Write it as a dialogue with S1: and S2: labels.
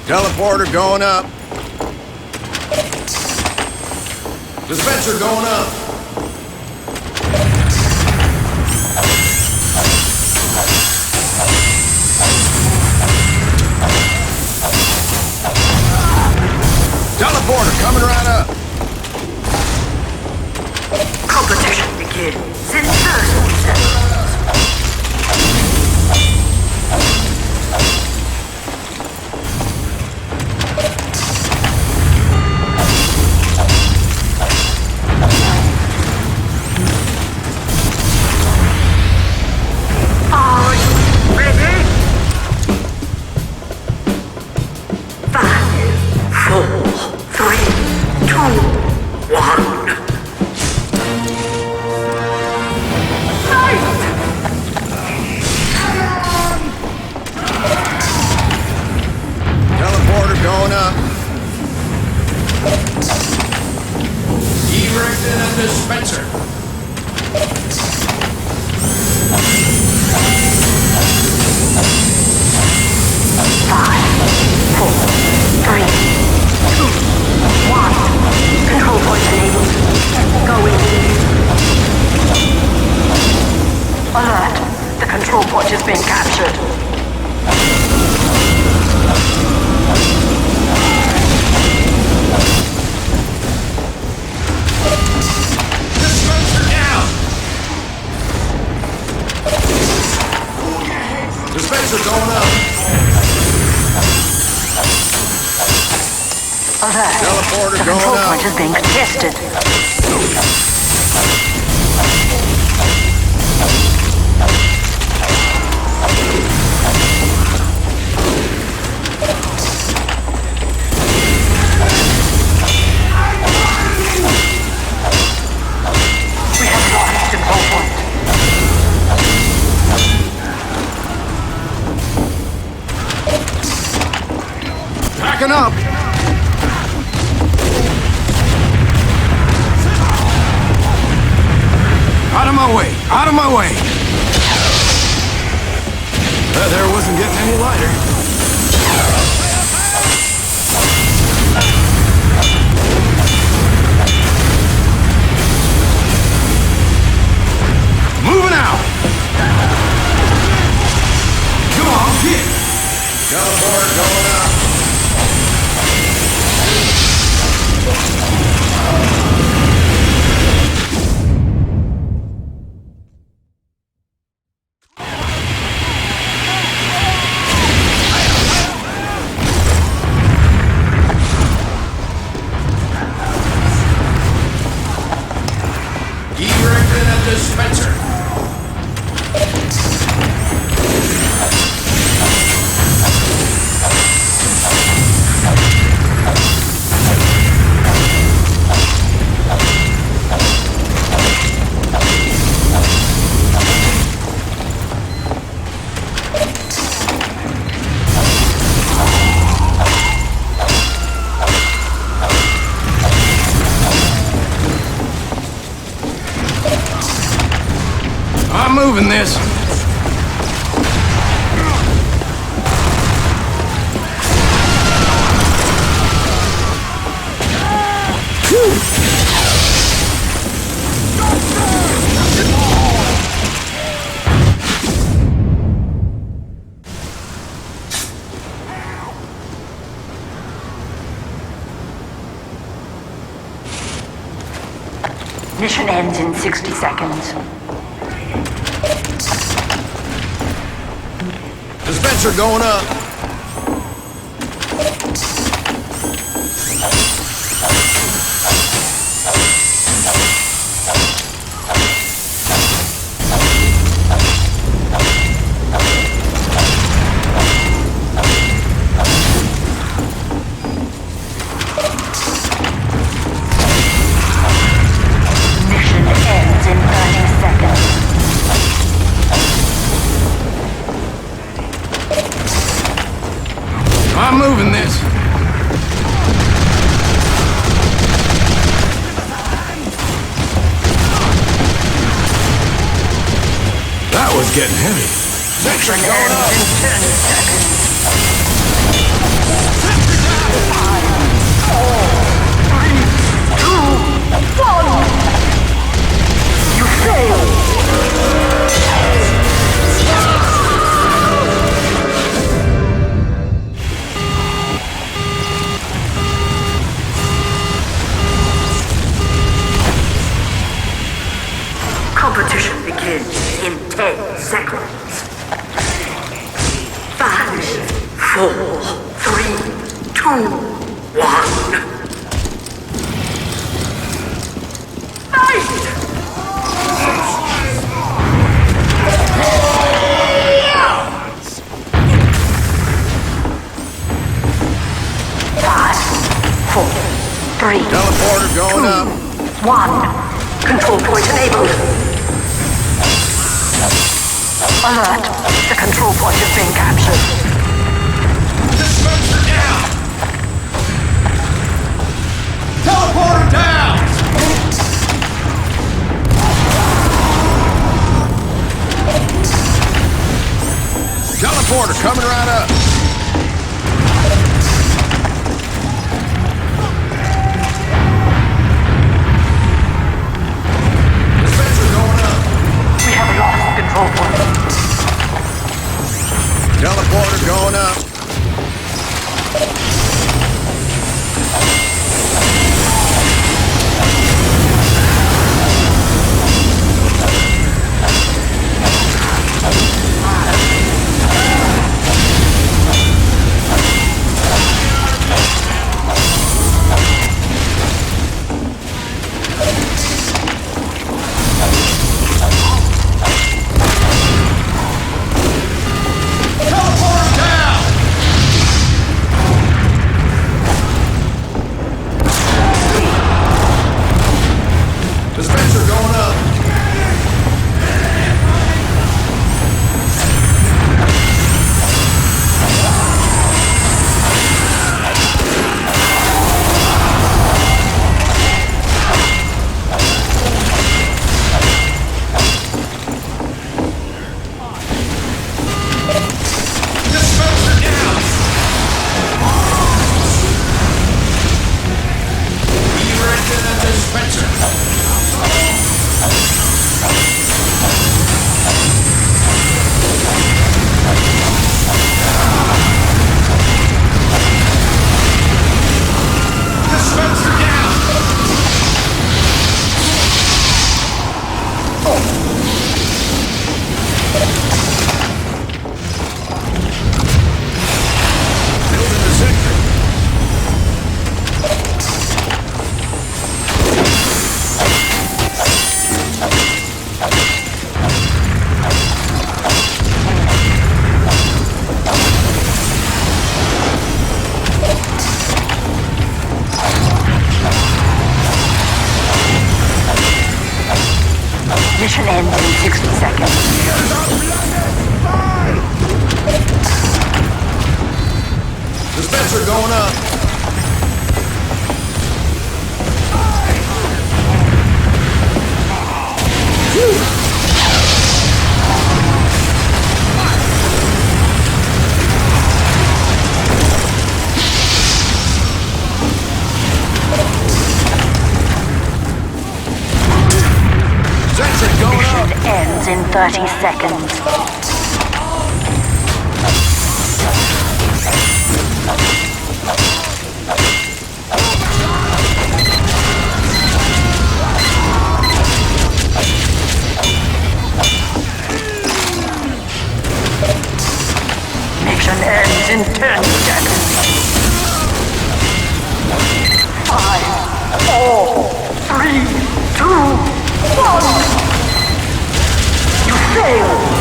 S1: Teleporter going up. Dispenser going up. Teleporter coming right up.
S2: Competition begins in 30 seconds. 60 seconds.
S1: Dispenser going up. I'm moving this. That was getting heavy.
S2: Mission ends in 10 seconds. 2, 1. Fight! Five, four, three,
S1: Teleporter going up.
S2: 1. Control point enabled. Alert. The control point is being captured.
S1: Dispenser down! Teleporter down! Teleporter coming right up. Dispenser going up.
S2: We have lost the control point.
S1: Teleporter going up. Dispenser going up. Dispenser down. Erected a dispenser. Dispenser down! Building the sentry.
S2: Mission ends in 60 seconds.
S1: Dispenser going up. Sentry going up.
S2: Mission ends in 30 seconds. Mission ends in 10 seconds. 5, 4, 3, 2, 1. You failed.